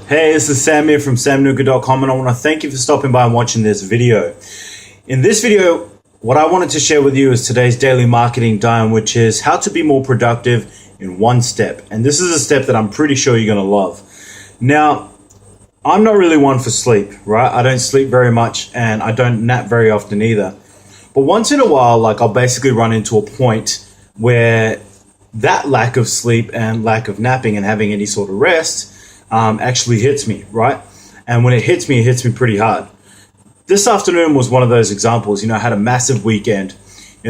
Hey, this is Sam here from samnuka.com, and I want to thank you for stopping by and watching this video. In this video, what I wanted to share with you is today's daily marketing dime, which is how to be more productive in one step. And this is a step that I'm pretty sure you're going to love. Now, I'm not really one for sleep, right? I don't sleep very much and I don't nap very often either. But once in a while, I'll basically run into a point where that lack of sleep and lack of napping and having any sort of rest actually hits me, right? And when it hits me pretty hard. This afternoon was one of those examples. I had a massive weekend.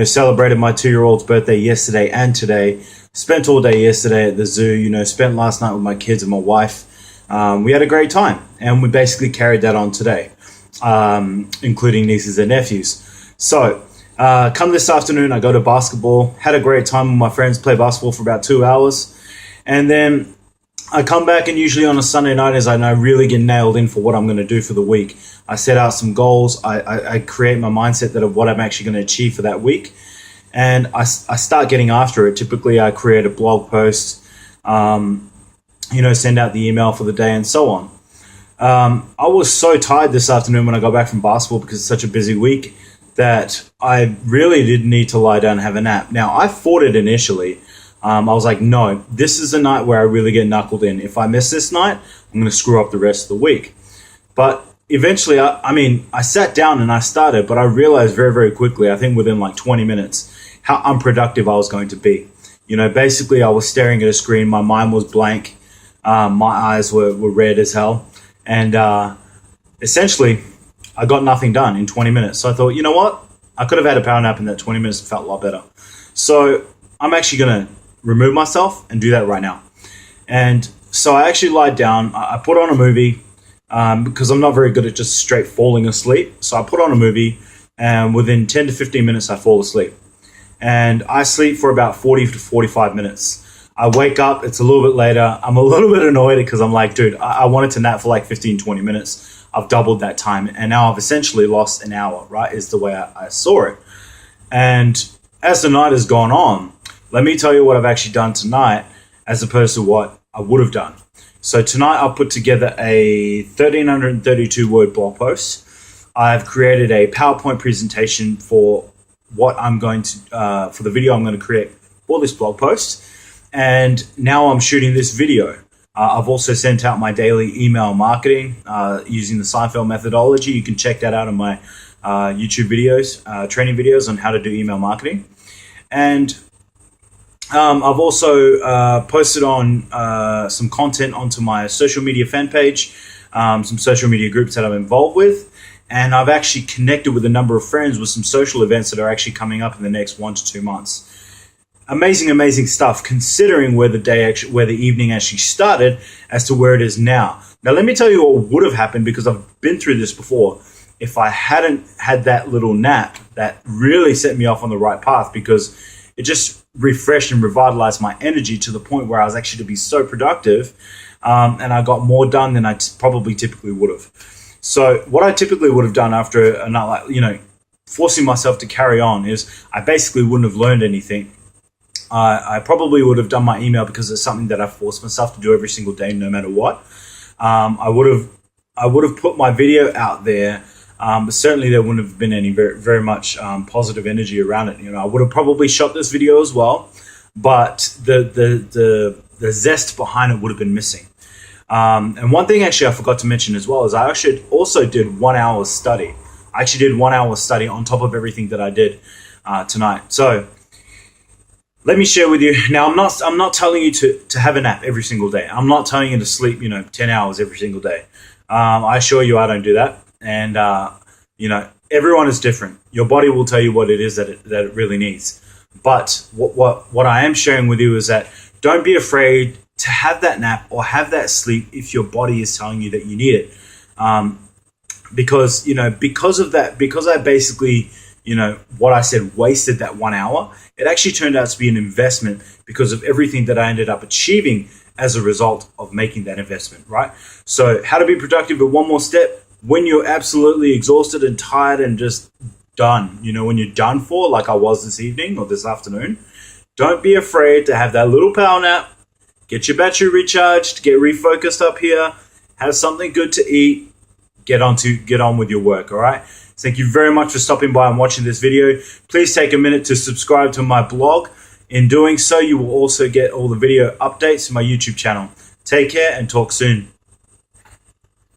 Celebrated my 2-year-old's birthday yesterday and today. Spent all day yesterday at the zoo. Spent last night with my kids and my wife. We had a great time, and we basically carried that on today, including nieces and nephews. So, come this afternoon, I go to basketball. Had a great time with my friends. Play basketball for about 2 hours, and then I come back, and usually on a Sunday night is I really get nailed in for what I'm going to do for the week. I set out some goals. I create my mindset of what I'm actually going to achieve for that week. And I start getting after it. Typically, I create a blog post, send out the email for the day and so on. I was so tired this afternoon when I got back from basketball because it's such a busy week that I really did need to lie down and have a nap. Now, I fought it initially. I was like, no, this is the night where I really get knuckled in. If I miss this night, I'm going to screw up the rest of the week. But eventually, I sat down and I started, but I realized very, very quickly, I think within 20 minutes, how unproductive I was going to be. Basically, I was staring at a screen. My mind was blank. My eyes were red as hell. And essentially, I got nothing done in 20 minutes. So I thought, you know what? I could have had a power nap in that 20 minutes and felt a lot better. So I'm actually going to remove myself and do that right now. And so I actually lied down. I put on a movie because I'm not very good at just straight falling asleep. So I put on a movie, and within 10 to 15 minutes, I fall asleep. And I sleep for about 40 to 45 minutes. I wake up, it's a little bit later. I'm a little bit annoyed because I'm like, dude, I wanted to nap for 15, 20 minutes. I've doubled that time. And now I've essentially lost an hour, right, is the way I saw it. And as the night has gone on, let me tell you what I've actually done tonight as opposed to what I would have done. So tonight I'll put together a 1,332 word blog post. I've created a PowerPoint presentation for what I'm going to, for the video I'm going to create for this blog post. And now I'm shooting this video. I've also sent out my daily email marketing using the Seinfeld methodology. You can check that out on my YouTube videos, training videos on how to do email marketing. And I've also posted on some content onto my social media fan page, some social media groups that I'm involved with. And I've actually connected with a number of friends with some social events that are actually coming up in the next 1 to 2 months. Amazing, amazing stuff, considering where the evening actually started as to where it is now. Now, let me tell you what would have happened, because I've been through this before. If I hadn't had that little nap, that really set me off on the right path, because it just refreshed and revitalized my energy to the point where I was actually to be so productive, and I got more done than I probably typically would have. So what I typically would have done after a night, forcing myself to carry on, is I basically wouldn't have learned anything. I probably would have done my email because it's something that I forced myself to do every single day, no matter what. I would have put my video out there, but certainly there wouldn't have been any very, very much positive energy around it. I would have probably shot this video as well, but the zest behind it would have been missing. And one thing actually I forgot to mention as well is I actually also did 1 hour study. I actually did 1 hour study on top of everything that I did tonight. So let me share with you. Now, I'm not telling you to have a nap every single day. I'm not telling you to sleep, 10 hours every single day. I assure you I don't do that. And, everyone is different. Your body will tell you what it is that it really needs. But what I am sharing with you is that don't be afraid to have that nap or have that sleep if your body is telling you that you need it. Because of that, because I basically, what I said, wasted that 1 hour, it actually turned out to be an investment because of everything that I ended up achieving as a result of making that investment, right? So how to be productive with one more step: when you're absolutely exhausted and tired and just done, when you're done for, like I was this evening or this afternoon, don't be afraid to have that little power nap, get your battery recharged, get refocused up here, have something good to eat, get on with your work, all right? Thank you very much for stopping by and watching this video. Please take a minute to subscribe to my blog. In doing so, you will also get all the video updates on my YouTube channel. Take care and talk soon.